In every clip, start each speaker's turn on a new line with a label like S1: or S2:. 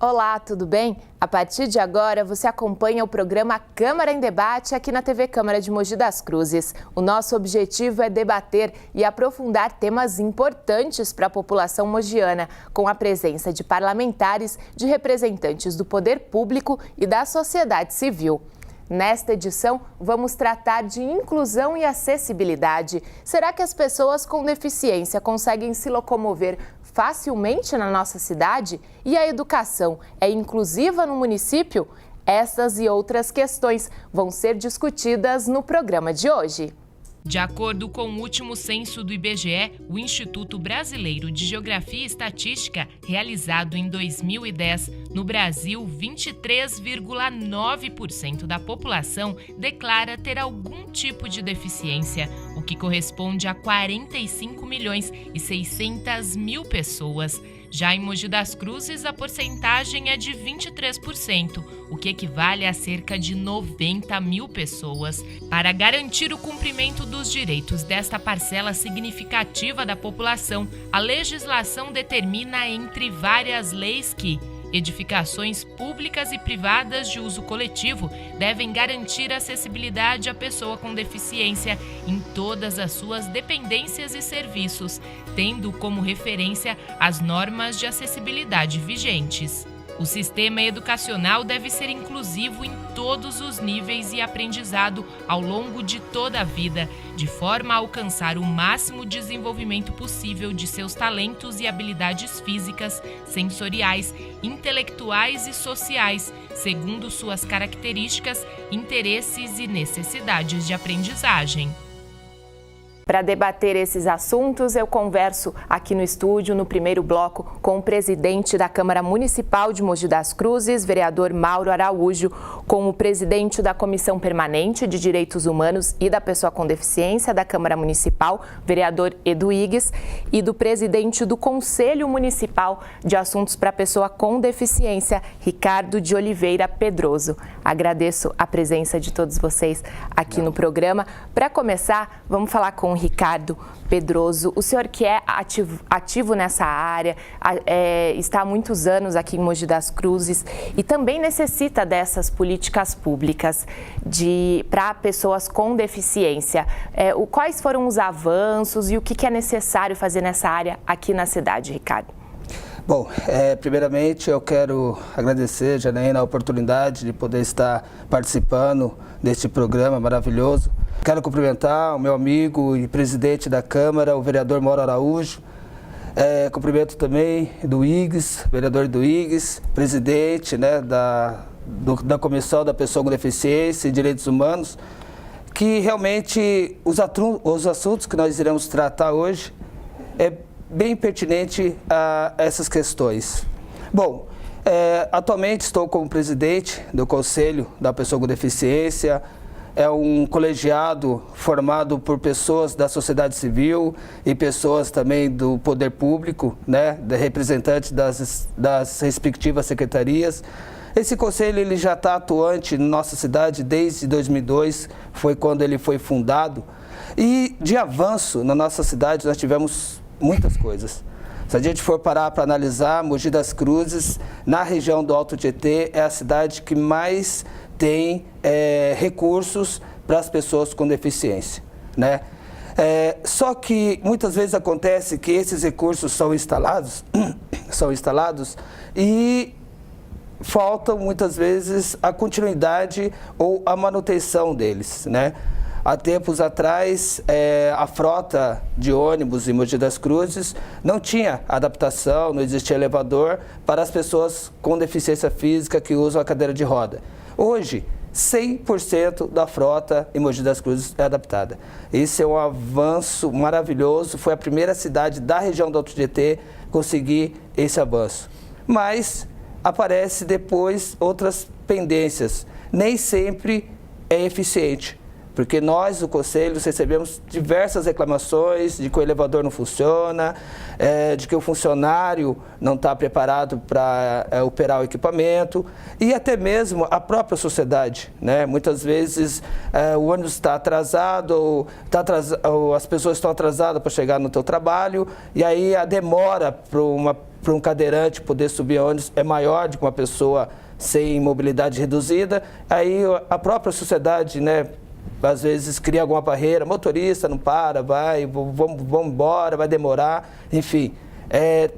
S1: Olá, tudo bem? A partir de agora, você acompanha o programa Câmara em Debate aqui na TV Câmara de Mogi das Cruzes. O nosso objetivo é debater e aprofundar temas importantes para a população mogiana, com a presença de parlamentares, de representantes do poder público e da sociedade civil. Nesta edição, vamos tratar de inclusão e acessibilidade. Será que as pessoas com deficiência conseguem se locomover facilmente na nossa cidade? E a educação é inclusiva no município? Essas e outras questões vão ser discutidas no programa de hoje.
S2: De acordo com o último censo do IBGE, o Instituto Brasileiro de Geografia e Estatística, realizado em 2010, no Brasil, 23,9% da população declara ter algum tipo de deficiência, o que corresponde a 45.600.000 pessoas. Já em Mogi das Cruzes, a porcentagem é de 23%, o que equivale a cerca de 90.000 pessoas. Para garantir o cumprimento dos direitos desta parcela significativa da população, a legislação determina, entre várias leis, que edificações públicas e privadas de uso coletivo devem garantir acessibilidade à pessoa com deficiência em todas as suas dependências e serviços, tendo como referência as normas de acessibilidade vigentes. O sistema educacional deve ser inclusivo em todos os níveis e aprendizado ao longo de toda a vida, de forma a alcançar o máximo desenvolvimento possível de seus talentos e habilidades físicas, sensoriais, intelectuais e sociais, segundo suas características, interesses e necessidades de aprendizagem.
S1: Para debater esses assuntos, eu converso aqui no estúdio, no primeiro bloco, com o presidente da Câmara Municipal de Mogi das Cruzes, vereador Mauro Araújo, com o presidente da Comissão Permanente de Direitos Humanos e da Pessoa com Deficiência da Câmara Municipal, vereador Edu Igues, e do presidente do Conselho Municipal de Assuntos para a Pessoa com Deficiência, Ricardo de Oliveira Pedroso. Agradeço a presença de todos vocês aqui no programa. Para começar, vamos falar com o Ricardo Pedroso. O senhor que é ativo nessa área, está há muitos anos aqui em Mogi das Cruzes e também necessita dessas políticas públicas para pessoas com deficiência. Quais foram os avanços e o que é necessário fazer nessa área aqui na cidade, Ricardo?
S3: Bom, primeiramente eu quero agradecer, Janaína, a oportunidade de poder estar participando deste programa maravilhoso. Quero cumprimentar o meu amigo e presidente da Câmara, o vereador Mauro Araújo. Cumprimento também do Igues, vereador do Igues, presidente, né, da Comissão da Pessoa com Deficiência e Direitos Humanos, que realmente os assuntos que nós iremos tratar hoje é bem pertinente a essas questões. Bom, atualmente estou como presidente do Conselho da Pessoa com Deficiência. É um colegiado formado por pessoas da sociedade civil e pessoas também do poder público, né, representantes das respectivas secretarias. Esse conselho ele já está atuante na nossa cidade desde 2002, foi quando ele foi fundado. E de avanço na nossa cidade nós tivemos muitas coisas. Se a gente for parar para analisar, Mogi das Cruzes, na região do Alto Tietê, é a cidade que mais tem recursos para as pessoas com deficiência, né? Só que muitas vezes acontece que esses recursos são instalados e faltam muitas vezes a continuidade ou a manutenção deles, né? Há tempos atrás, a frota de ônibus em Mogi das Cruzes não tinha adaptação, não existia elevador para as pessoas com deficiência física que usam a cadeira de roda. Hoje, 100% da frota em Mogi das Cruzes é adaptada. Esse é um avanço maravilhoso, foi a primeira cidade da região do Alto Tietê a conseguir esse avanço. Mas aparece depois outras pendências, nem sempre é eficiente. Porque nós, o Conselho, recebemos diversas reclamações de que o elevador não funciona, de que o funcionário não está preparado para operar o equipamento e até mesmo a própria sociedade, né? Muitas vezes o ônibus está atrasado ou as pessoas estão atrasadas para chegar no teu trabalho e aí a demora para uma para um cadeirante poder subir ônibus é maior do que uma pessoa sem mobilidade reduzida. Aí a própria sociedade, né, às vezes cria alguma barreira, motorista não para, vamos embora, vai demorar, enfim.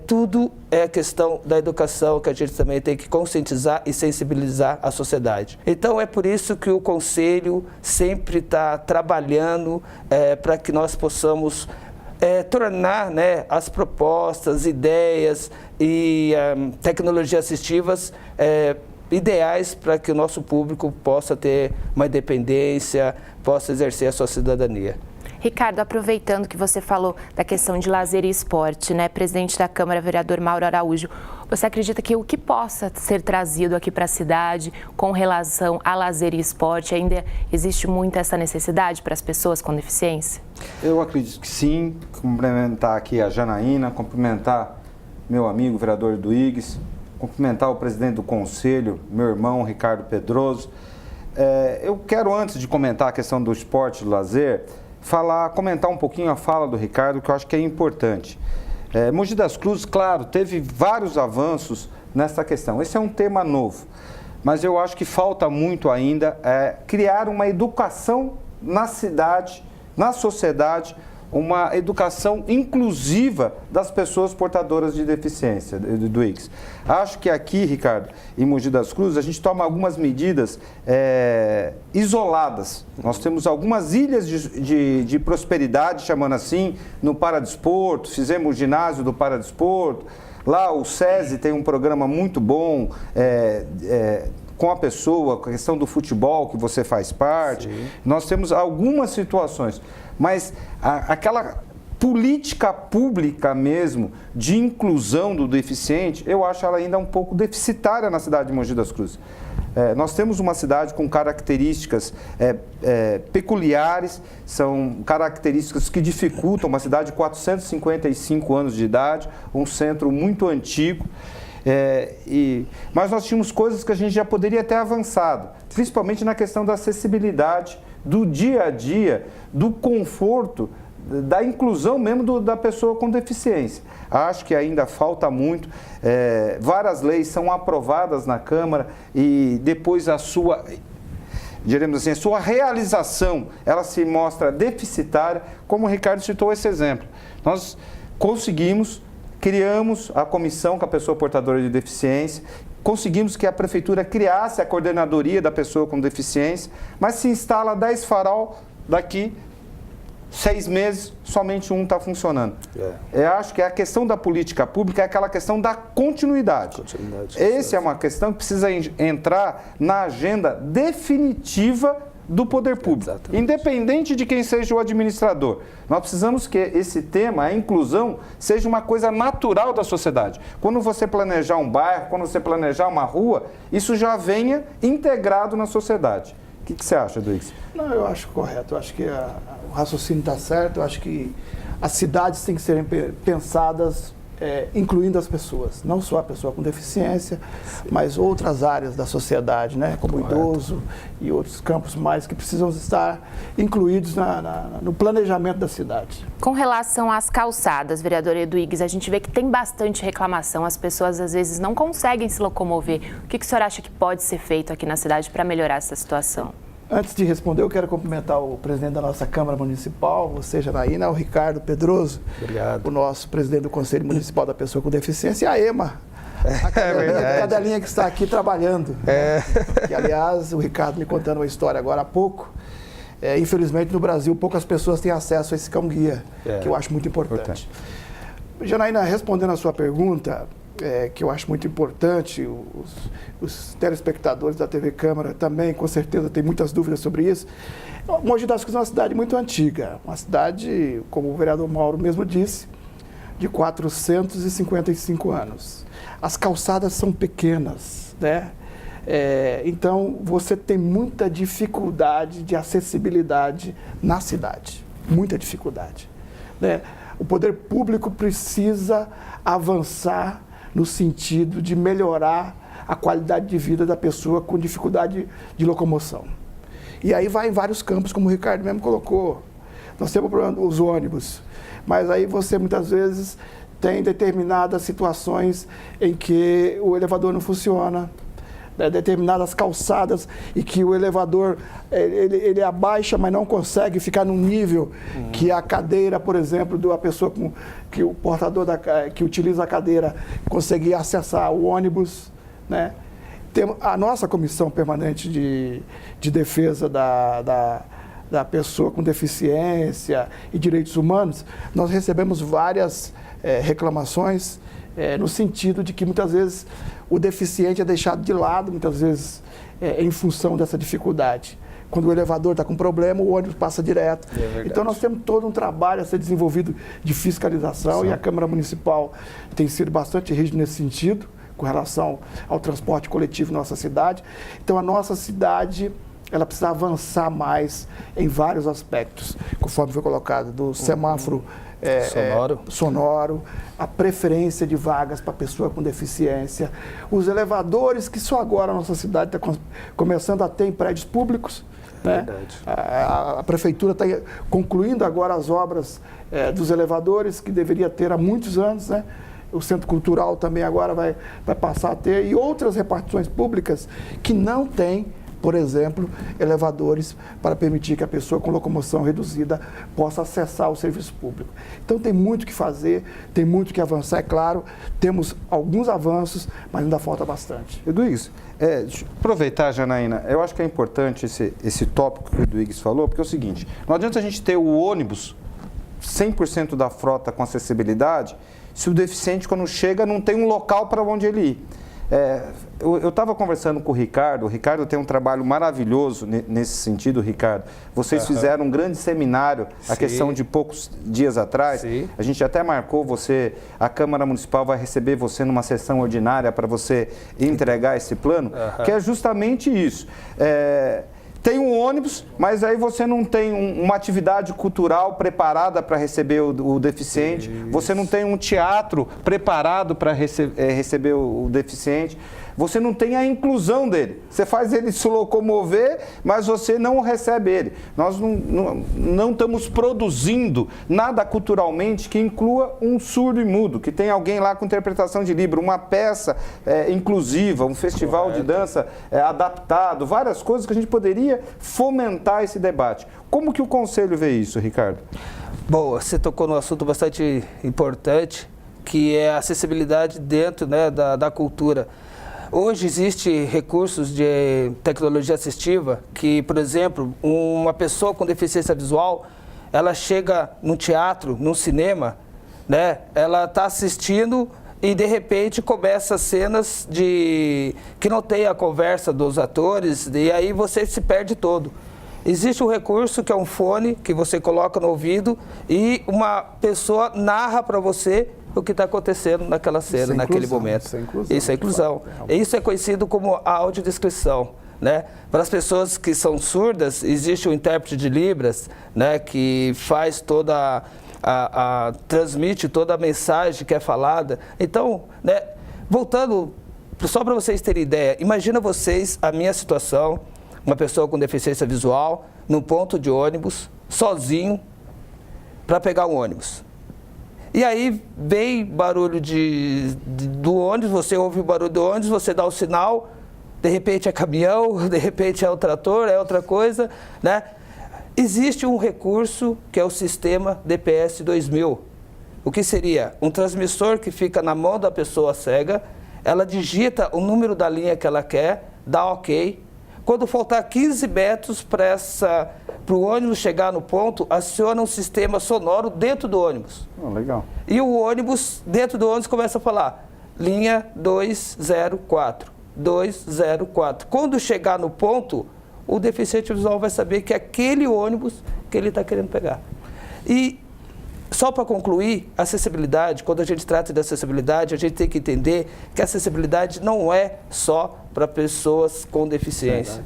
S3: Tudo é questão da educação que a gente também tem que conscientizar e sensibilizar a sociedade. Então é por isso que o Conselho sempre está trabalhando para que nós possamos tornar, né, as propostas, ideias e tecnologias assistivas ideais para que o nosso público possa ter uma independência, possa exercer a sua cidadania.
S1: Ricardo, aproveitando que você falou da questão de lazer e esporte, né, presidente da Câmara, vereador Mauro Araújo, você acredita que o que possa ser trazido aqui para a cidade com relação a lazer e esporte, ainda existe muito essa necessidade para as pessoas com deficiência?
S4: Eu acredito que sim. Cumprimentar aqui a Janaína, cumprimentar meu amigo, vereador Duígues, cumprimentar o presidente do Conselho, meu irmão Ricardo Pedroso. Eu quero, antes de comentar a questão do esporte e do lazer, comentar um pouquinho a fala do Ricardo, que eu acho que é importante. Mogi das Cruzes, claro, teve vários avanços nessa questão. Esse é um tema novo, mas eu acho que falta muito ainda criar uma educação na cidade, na sociedade, uma educação inclusiva das pessoas portadoras de deficiência, do IGS. Acho que aqui, Ricardo, em Mogi das Cruzes, a gente toma algumas medidas isoladas. Nós temos algumas ilhas de prosperidade, chamando assim, no Paradesporto, fizemos o ginásio do Paradesporto. Lá o SESI tem um programa muito bom, com a pessoa, com a questão do futebol que você faz parte. Sim. Nós temos algumas situações, mas aquela política pública mesmo de inclusão do deficiente, eu acho ela ainda um pouco deficitária na cidade de Mogi das Cruzes. Nós temos uma cidade com características peculiares, são características que dificultam, uma cidade de 455 anos de idade, um centro muito antigo. Mas nós tínhamos coisas que a gente já poderia ter avançado, principalmente na questão da acessibilidade, do dia a dia, do conforto, da inclusão mesmo da pessoa com deficiência. Acho que ainda falta muito. Várias leis são aprovadas na Câmara e depois diremos assim, a sua realização, ela se mostra deficitária, como o Ricardo citou esse exemplo. Nós criamos a comissão com a pessoa portadora de deficiência, conseguimos que a prefeitura criasse a coordenadoria da pessoa com deficiência, mas se instala 10 farol, daqui 6 meses, somente um está funcionando. Eu acho que a questão da política pública é aquela questão da continuidade. Essa é uma questão que precisa entrar na agenda definitiva do poder público, exatamente, independente de quem seja o administrador. Nós precisamos que esse tema, a inclusão, seja uma coisa natural da sociedade. Quando você planejar um bairro, quando você planejar uma rua, isso já venha integrado na sociedade. O que você acha, Duígues?
S5: Não, eu acho correto. Eu acho que o raciocínio está certo. Eu acho que as cidades têm que serem pensadas incluindo as pessoas, não só a pessoa com deficiência, mas outras áreas da sociedade, né, como o idoso e outros campos mais que precisam estar incluídos no planejamento da cidade.
S1: Com relação às calçadas, vereador Eduígues, a gente vê que tem bastante reclamação, as pessoas às vezes não conseguem se locomover. O que o senhor acha que pode ser feito aqui na cidade para melhorar essa situação?
S5: Antes de responder, eu quero cumprimentar o presidente da nossa Câmara Municipal, você, Janaína, o Ricardo Pedroso.
S3: Obrigado.
S5: O nosso presidente do Conselho Municipal da Pessoa com Deficiência, e a EMA, a cadelinha que está aqui trabalhando. Que, aliás, o Ricardo me contando uma história agora há pouco. Infelizmente, no Brasil, poucas pessoas têm acesso a esse cão-guia, que eu acho muito importante. Janaína, respondendo a sua pergunta, que eu acho muito importante, os telespectadores da TV Câmara também, com certeza, têm muitas dúvidas sobre isso. Mogi das Cruzes é uma cidade muito antiga, uma cidade, como o vereador Mauro mesmo disse, de 455 anos. As calçadas são pequenas, né? Então, você tem muita dificuldade de acessibilidade na cidade, muita dificuldade, né? O poder público precisa avançar no sentido de melhorar a qualidade de vida da pessoa com dificuldade de locomoção. E aí vai em vários campos, como o Ricardo mesmo colocou. Nós temos o problema dos ônibus, mas aí você muitas vezes tem determinadas situações em que o elevador não funciona, determinadas calçadas e que o elevador ele abaixa, mas não consegue ficar num nível que a cadeira, por exemplo, da pessoa que o portador que utiliza a cadeira conseguir acessar o ônibus, né? A nossa comissão permanente de defesa da pessoa com deficiência e direitos humanos, nós recebemos várias reclamações no sentido de que muitas vezes o deficiente é deixado de lado, muitas vezes em função dessa dificuldade. Quando o elevador está com problema, o ônibus passa direto. Então nós temos todo um trabalho a ser desenvolvido de fiscalização. Sim. E a Câmara Municipal tem sido bastante rígida nesse sentido, com relação ao transporte coletivo em nossa cidade. Então a nossa cidade, ela precisa avançar mais em vários aspectos, conforme foi colocado, do semáforo sonoro, a preferência de vagas para pessoa com deficiência, os elevadores que só agora a nossa cidade está começando a ter em prédios públicos. Né? A prefeitura está concluindo agora as obras dos elevadores, que deveria ter há muitos anos, né? O Centro Cultural também agora vai passar a ter, e outras repartições públicas que não têm, por exemplo, elevadores para permitir que a pessoa com locomoção reduzida possa acessar o serviço público. Então tem muito que fazer, tem muito que avançar, é claro, temos alguns avanços, mas ainda falta bastante.
S4: Eduígues, deixa eu aproveitar, Janaína, eu acho que é importante esse tópico que o Eduígues falou, porque é o seguinte, não adianta a gente ter o ônibus 100% da frota com acessibilidade, se o deficiente, quando chega, não tem um local para onde ele ir. Eu estava conversando com o Ricardo tem um trabalho maravilhoso nesse sentido, Ricardo. Vocês fizeram um grande seminário, a questão de poucos dias atrás. Sim. A gente até marcou a Câmara Municipal vai receber você numa sessão ordinária para você entregar esse plano, que é justamente isso. Tem um ônibus, mas aí você não tem uma atividade cultural preparada para receber o deficiente, você não tem um teatro preparado para receber o deficiente, você não tem a inclusão dele. Você faz ele se locomover, mas você não recebe ele. Nós não estamos produzindo nada culturalmente que inclua um surdo e mudo, que tem alguém lá com interpretação de Libra, uma peça inclusiva, um festival de dança adaptado, várias coisas que a gente poderia fomentar esse debate. Como que o Conselho vê isso, Ricardo?
S3: Bom, você tocou num assunto bastante importante, que é a acessibilidade dentro, né, da cultura. Hoje existem recursos de tecnologia assistiva que, por exemplo, uma pessoa com deficiência visual, ela chega num teatro, num cinema, né, ela está assistindo e de repente começa cenas que não tem a conversa dos atores e aí você se perde todo. Existe um recurso que é um fone que você coloca no ouvido e uma pessoa narra para você o que está acontecendo naquela cena, naquele momento. Isso é inclusão. Isso é conhecido como a audiodescrição. Né? Para as pessoas que são surdas, existe um intérprete de Libras, né, que faz toda transmite toda a mensagem que é falada. Então, né, voltando, só para vocês terem ideia, imagina vocês a minha situação, uma pessoa com deficiência visual, num ponto de ônibus, sozinho, para pegar um ônibus. E aí vem barulho do ônibus, você ouve o barulho do ônibus, você dá o sinal, de repente é caminhão, de repente é o trator, é outra coisa, né? Existe um recurso que é o sistema DPS 2000. O que seria? Um transmissor que fica na mão da pessoa cega, ela digita o número da linha que ela quer, dá ok. Quando faltar 15 metros para o ônibus chegar no ponto, aciona um sistema sonoro dentro do ônibus.
S4: Legal.
S3: E o ônibus, dentro do ônibus, começa a falar, linha 204, 204. Quando chegar no ponto, o deficiente visual vai saber que é aquele ônibus que ele está querendo pegar. E só para concluir, acessibilidade, quando a gente trata de acessibilidade, a gente tem que entender que a acessibilidade não é só para pessoas com deficiência.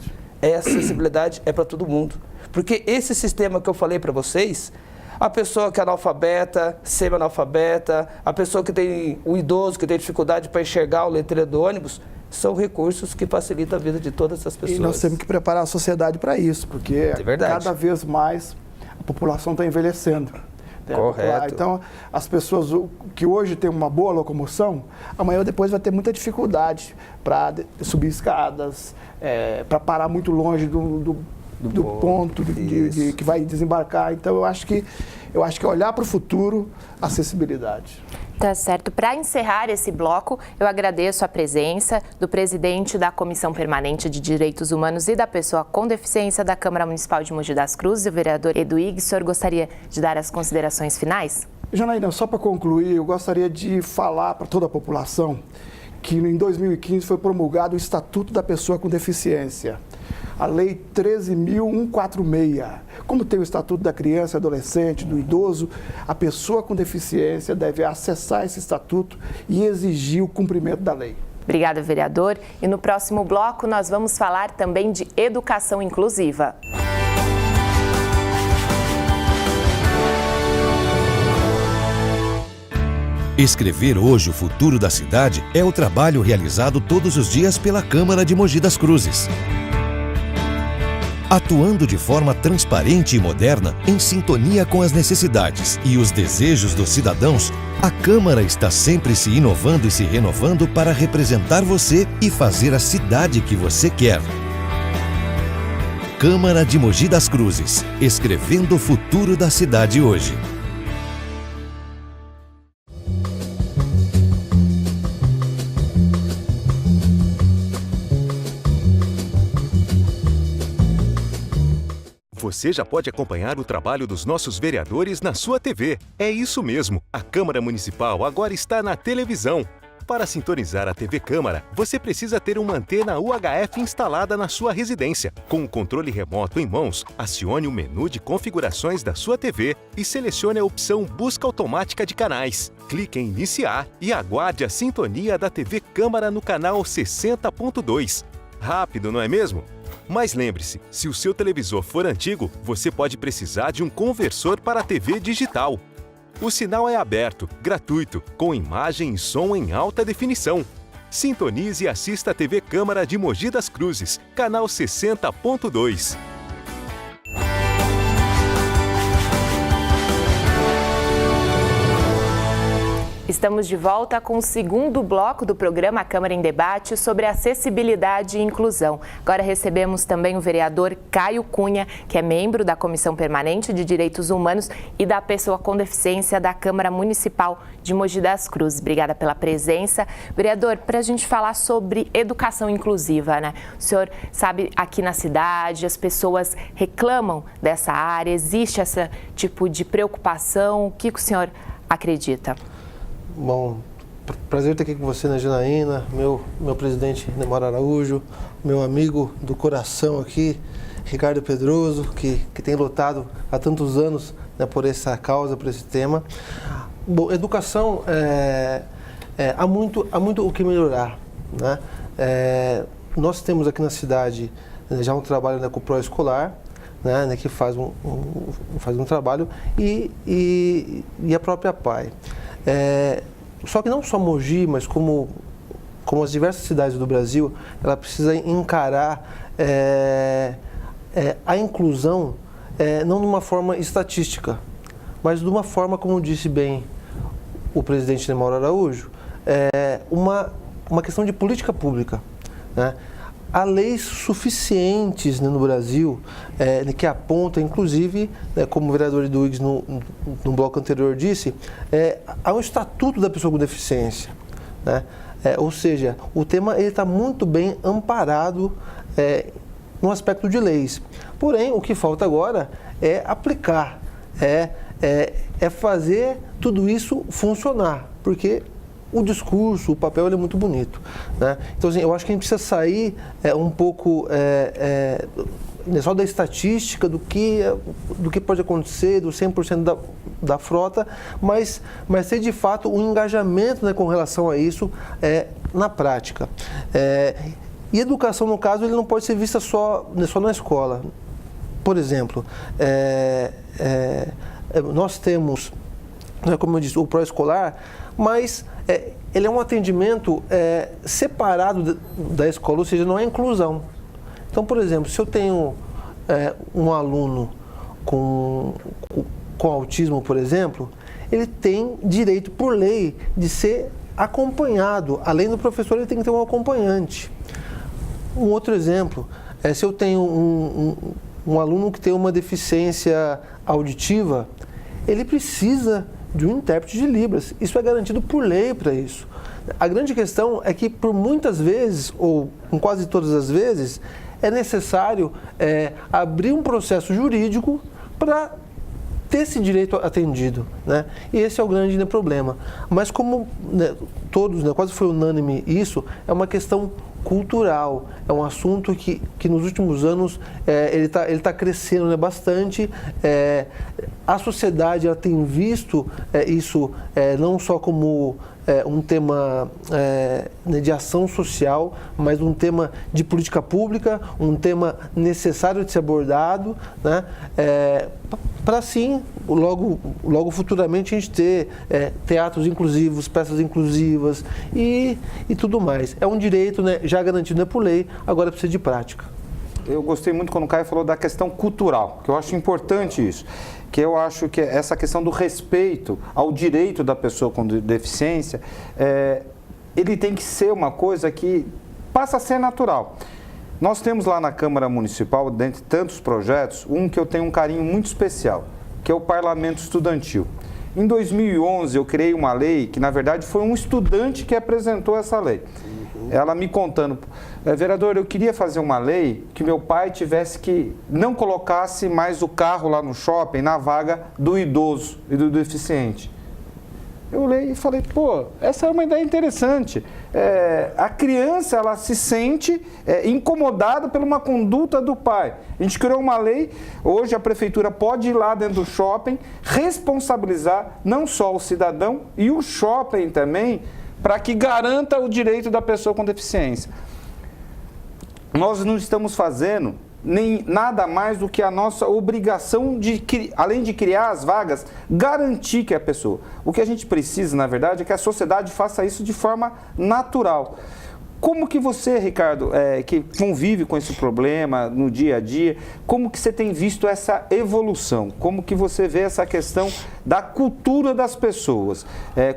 S3: Acessibilidade é para todo mundo. Porque esse sistema que eu falei para vocês, a pessoa que é analfabeta, semi-analfabeta, a pessoa que tem, o idoso que tem dificuldade para enxergar o letreiro do ônibus, são recursos que facilitam a vida de todas as pessoas.
S5: E nós temos que preparar a sociedade para isso, porque cada vez mais a população está envelhecendo.
S3: Correto.
S5: Então, as pessoas que hoje têm uma boa locomoção, amanhã ou depois vai ter muita dificuldade para subir escadas, para parar muito longe do ponto que vai desembarcar. Então, eu acho que é olhar para o futuro, acessibilidade.
S1: Tá certo. Para encerrar esse bloco, eu agradeço a presença do presidente da Comissão Permanente de Direitos Humanos e da Pessoa com Deficiência da Câmara Municipal de Mogi das Cruzes, o vereador Eduígues. O senhor gostaria de dar as considerações finais?
S5: Janaína, só para concluir, eu gostaria de falar para toda a população que em 2015 foi promulgado o Estatuto da Pessoa com Deficiência, a Lei 13.146. Como tem o Estatuto da Criança, Adolescente, do Idoso, a pessoa com deficiência deve acessar esse estatuto e exigir o cumprimento da lei.
S1: Obrigada, vereador. E no próximo bloco nós vamos falar também de educação inclusiva.
S6: Escrever hoje o futuro da cidade é o trabalho realizado todos os dias pela Câmara de Mogi das Cruzes. Atuando de forma transparente e moderna, em sintonia com as necessidades e os desejos dos cidadãos, a Câmara está sempre se inovando e se renovando para representar você e fazer a cidade que você quer. Câmara de Mogi das Cruzes, escrevendo o futuro da cidade hoje.
S7: Você já pode acompanhar o trabalho dos nossos vereadores na sua TV. É isso mesmo, a Câmara Municipal agora está na televisão. Para sintonizar a TV Câmara, você precisa ter uma antena UHF instalada na sua residência. Com o controle remoto em mãos, acione o menu de configurações da sua TV e selecione a opção Busca Automática de Canais. Clique em Iniciar e aguarde a sintonia da TV Câmara no canal 60.2. Rápido, não é mesmo? Mas lembre-se, se o seu televisor for antigo, você pode precisar de um conversor para a TV digital. O sinal é aberto, gratuito, com imagem e som em alta definição. Sintonize e assista a TV Câmara de Mogi das Cruzes, canal 60.2.
S1: Estamos de volta com o segundo bloco do programa Câmara em Debate sobre acessibilidade e inclusão. Agora recebemos também o vereador Caio Cunha, que é membro da Comissão Permanente de Direitos Humanos e da Pessoa com Deficiência da Câmara Municipal de Mogi das Cruzes. Obrigada pela presença. Vereador, para a gente falar sobre educação inclusiva, né? O senhor sabe, aqui na cidade as pessoas reclamam dessa área, existe esse tipo de preocupação? O que o senhor acredita?
S8: Bom, prazer estar aqui com você, né, Janaína, meu presidente Mauro Araújo, meu amigo do coração aqui, Ricardo Pedroso, que tem lutado há tantos anos, né, por essa causa, por esse tema. Bom, educação, há muito o que melhorar, né? Nós temos aqui na cidade já um trabalho, né, com o pró-escolar, né, que faz um trabalho, e a própria PAI. Só que não só Mogi, mas como as diversas cidades do Brasil, ela precisa encarar a inclusão não de uma forma estatística, mas de uma forma, como disse bem o presidente Mauro Araújo, uma questão de política pública, né? Há leis suficientes, né, no Brasil, que apontam, inclusive, como o vereador Eduígues no bloco anterior disse, há um Estatuto da Pessoa com Deficiência, né? Ou seja, o tema está muito bem amparado no aspecto de leis. Porém, o que falta agora é aplicar, é fazer tudo isso funcionar, porque o discurso, o papel, ele é muito bonito, né? Então, assim, eu acho que a gente precisa sair um pouco só da estatística, do que pode acontecer, do 100% da frota, mas ter de fato um engajamento, né, com relação a isso na prática. E educação, no caso, ele não pode ser vista só na escola. Por exemplo, nós temos, como eu disse, o pró-escolar, mas ele é um atendimento separado da escola, ou seja, não é inclusão. Então, por exemplo, se eu tenho um aluno com com autismo, por exemplo, ele tem direito por lei de ser acompanhado. Além do professor, ele tem que ter um acompanhante. Um outro exemplo é se eu tenho um aluno que tem uma deficiência auditiva, ele precisa de um intérprete de Libras. Isso é garantido por lei para isso. A grande questão é que, por muitas vezes, ou em quase todas as vezes, é necessário abrir um processo jurídico para ter esse direito atendido, né? E esse é o grande problema. Mas como todos, quase foi unânime isso, é uma questão cultural, é um assunto que nos últimos anos ele tá crescendo bastante. A sociedade ela tem visto isso não só como um tema de ação social, mas um tema de política pública, um tema necessário de ser abordado, né? Para sim, logo futuramente a gente ter teatros inclusivos, peças inclusivas e tudo mais. É um direito, né, já garantido por lei, agora precisa de prática.
S4: Eu gostei muito quando o Caio falou da questão cultural, que eu acho importante isso. Que eu acho que essa questão do respeito ao direito da pessoa com deficiência, ele tem que ser uma coisa que passa a ser natural. Nós temos lá na Câmara Municipal, dentre tantos projetos, um que eu tenho um carinho muito especial, que é o Parlamento Estudantil. Em 2011, eu criei uma lei que, na verdade, foi um estudante que apresentou essa lei. Ela me contando, vereador, eu queria fazer uma lei que meu pai tivesse que não colocasse mais o carro lá no shopping na vaga do idoso e do deficiente. Eu olhei e falei, pô, essa é uma ideia interessante. A criança, ela se sente incomodada por uma conduta do pai. A gente criou uma lei, hoje a prefeitura pode ir lá dentro do shopping, responsabilizar não só o cidadão e o shopping também, para que garanta o direito da pessoa com deficiência. Nós não estamos fazendo nem nada mais do que a nossa obrigação de, além de criar as vagas, garantir que a pessoa. O que a gente precisa, na verdade, é que a sociedade faça isso de forma natural. Como que você, Ricardo, que convive com esse problema no dia a dia, como que você tem visto essa evolução? Como que você vê essa questão da cultura das pessoas?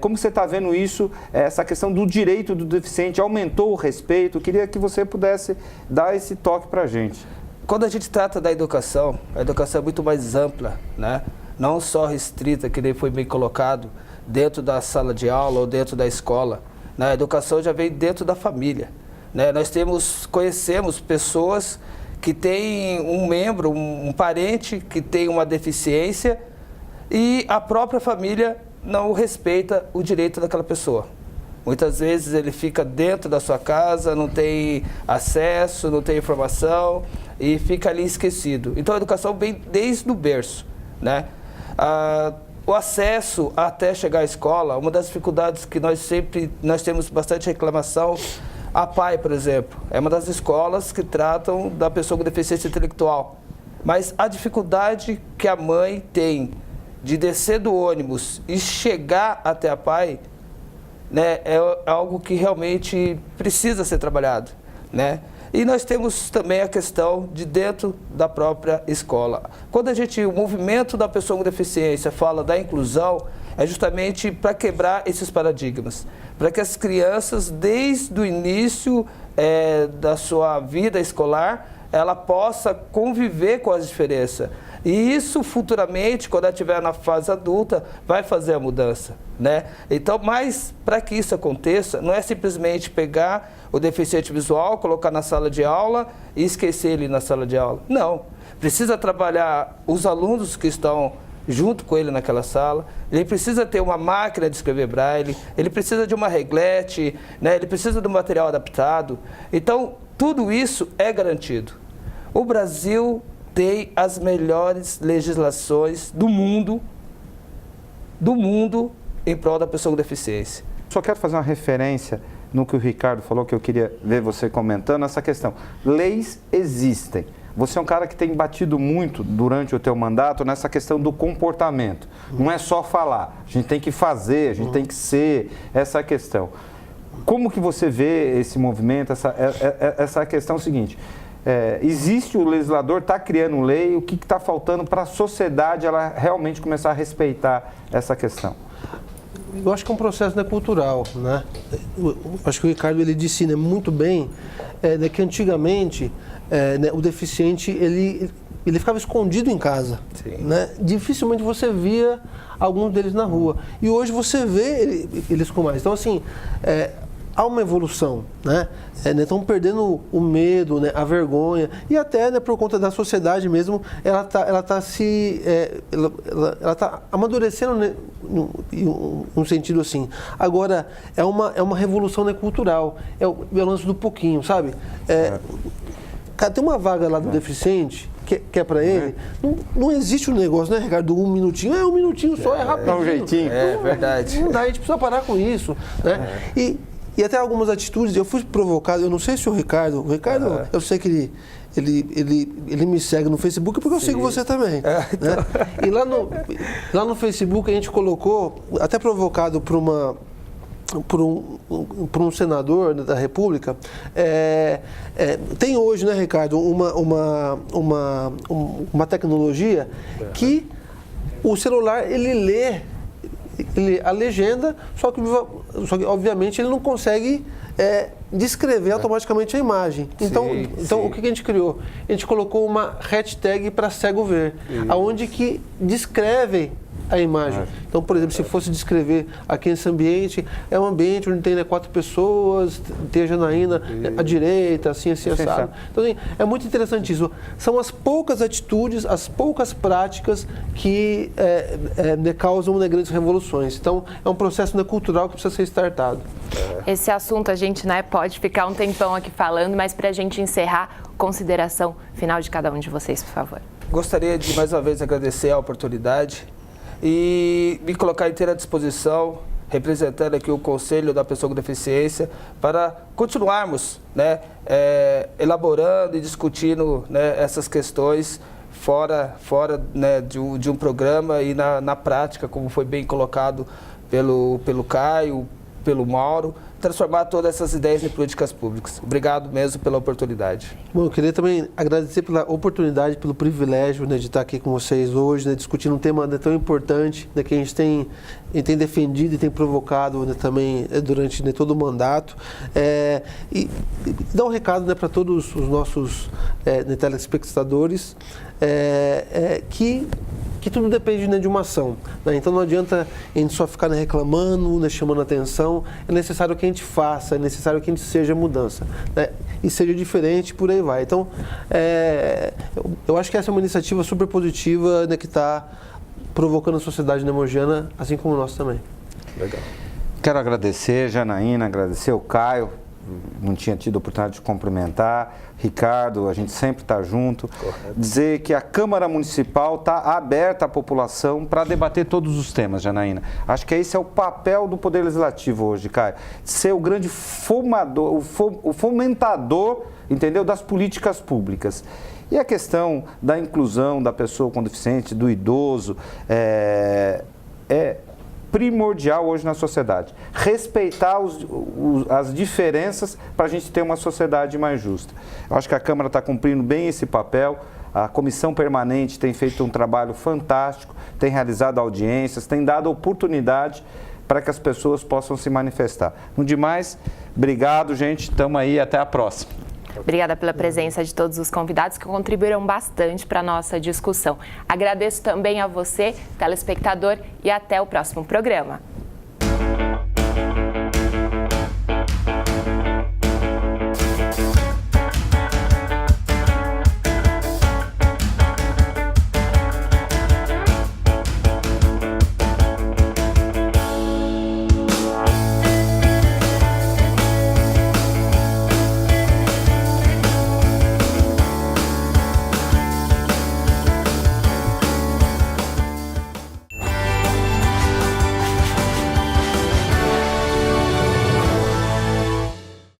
S4: Como você está vendo isso, essa questão do direito do deficiente? Aumentou o respeito? Eu queria que você pudesse dar esse toque para a gente.
S3: Quando a gente trata da educação, a educação é muito mais ampla, né? Não só restrita, que nem foi bem colocado, dentro da sala de aula ou dentro da escola. A educação já vem dentro da família, né? Nós conhecemos pessoas que têm um membro, um parente que tem uma deficiência e a própria família não respeita o direito daquela pessoa. Muitas vezes ele fica dentro da sua casa, não tem acesso, não tem informação e fica ali esquecido. Então a educação vem desde o berço, né? O acesso até chegar à escola, uma das dificuldades que nós temos bastante reclamação, a PAI, por exemplo, é uma das escolas que tratam da pessoa com deficiência intelectual. Mas a dificuldade que a mãe tem de descer do ônibus e chegar até a PAI, né, é algo que realmente precisa ser trabalhado, né? E nós temos também a questão de dentro da própria escola. Quando o movimento da pessoa com deficiência fala da inclusão, é justamente para quebrar esses paradigmas, para que as crianças, desde o início da sua vida escolar, ela possa conviver com as diferenças. E isso futuramente, quando ela estiver na fase adulta, vai fazer a mudança, né? Então, mas para que isso aconteça, não é simplesmente pegar o deficiente visual, colocar na sala de aula e esquecer ele na sala de aula. Não, precisa trabalhar os alunos que estão junto com ele naquela sala, ele precisa ter uma máquina de escrever braille, ele precisa de uma reglete, né? Ele precisa de um material adaptado. Então, tudo isso é garantido. O Brasil tem as melhores legislações do mundo em prol da pessoa com deficiência.
S4: Só quero fazer uma referência no que o Ricardo falou, que eu queria ver você comentando, essa questão. Leis existem. Você é um cara que tem batido muito durante o teu mandato nessa questão do comportamento. Não é só falar, a gente tem que fazer, a gente tem que ser, essa questão. Como que você vê esse movimento, essa questão seguinte? existe o legislador, está criando lei, o que está faltando para a sociedade ela realmente começar a respeitar essa questão?
S8: Eu acho que é um processo, né, cultural, né? Eu acho que o Ricardo ele disse, né, muito bem que antigamente né, o deficiente ele ficava escondido em casa, né? Dificilmente você via alguns deles na rua e hoje você vê eles com mais. Então assim há uma evolução, né? Estão perdendo o medo, né? A vergonha e até, né, por conta da sociedade mesmo, ela tá amadurecendo, né, num sentido assim. Agora é uma revolução, né, cultural, é o lance do pouquinho, sabe? Cara, tem uma vaga lá do deficiente que é para ele, não existe um negócio, né, Ricardo, um minutinho só, é rapidinho.
S4: Dá um jeitinho.
S3: Verdade.
S8: Não dá, a gente precisa parar com isso, né? E até algumas atitudes, eu fui provocado, eu não sei se o Ricardo, eu sei que ele me segue no Facebook porque eu sigo você também. Né? E lá no Facebook a gente colocou, até provocado por um senador da República, tem hoje, né, Ricardo, uma tecnologia que o celular ele lê a legenda, só que obviamente ele não consegue descrever automaticamente a imagem. Então o que a gente criou? A gente colocou uma hashtag para cego ver, aonde que descreve a imagem. Então, por exemplo, se fosse descrever aqui esse ambiente, é um ambiente onde tem, né, 4 pessoas, tem a Janaína à direita, assim assado. Então, assim, é muito interessante isso. São as poucas atitudes, as poucas práticas que causam, né, grandes revoluções. Então, é um processo, né, cultural que precisa ser startado.
S1: Esse assunto a gente, né, pode ficar um tempão aqui falando, mas para a gente encerrar, consideração final de cada um de vocês, por favor.
S3: Gostaria de mais uma vez agradecer a oportunidade e me colocar inteira à disposição, representando aqui o Conselho da Pessoa com Deficiência, para continuarmos, né, elaborando e discutindo, né, essas questões fora né, de um programa e na prática, como foi bem colocado pelo Caio, pelo Mauro, transformar todas essas ideias em políticas públicas. Obrigado mesmo pela oportunidade.
S8: Bom, eu queria também agradecer pela oportunidade, pelo privilégio, né, de estar aqui com vocês hoje, né, discutindo um tema, né, tão importante, né, que a gente tem defendido e tem provocado, né, também durante, né, todo o mandato. E dar um recado, né, para todos os nossos né, telespectadores que tudo depende, né, de uma ação. Né? Então não adianta a gente só ficar, né, reclamando, né, chamando atenção. É necessário que a gente faça, é necessário que a gente seja mudança, né? E seja diferente, por aí vai. Então, eu acho que essa é uma iniciativa super positiva, né, que está provocando a sociedade nemogiana, assim como nós também.
S4: Legal. Quero agradecer, Janaína, agradecer o Caio, não tinha tido a oportunidade de cumprimentar, Ricardo, a gente sempre está junto. Correto. Dizer que a Câmara Municipal está aberta à população para debater todos os temas, Janaína. Acho que esse é o papel do Poder Legislativo hoje, Caio. Ser o grande o fomentador, entendeu, das políticas públicas. E a questão da inclusão da pessoa com deficiência, do idoso, é primordial hoje na sociedade. Respeitar as diferenças para a gente ter uma sociedade mais justa. Eu acho que a Câmara está cumprindo bem esse papel. A Comissão Permanente tem feito um trabalho fantástico, tem realizado audiências, tem dado oportunidade para que as pessoas possam se manifestar. No demais, obrigado, gente. Estamos aí, até a próxima.
S1: Obrigada pela presença de todos os convidados que contribuíram bastante para a nossa discussão. Agradeço também a você, telespectador, e até o próximo programa.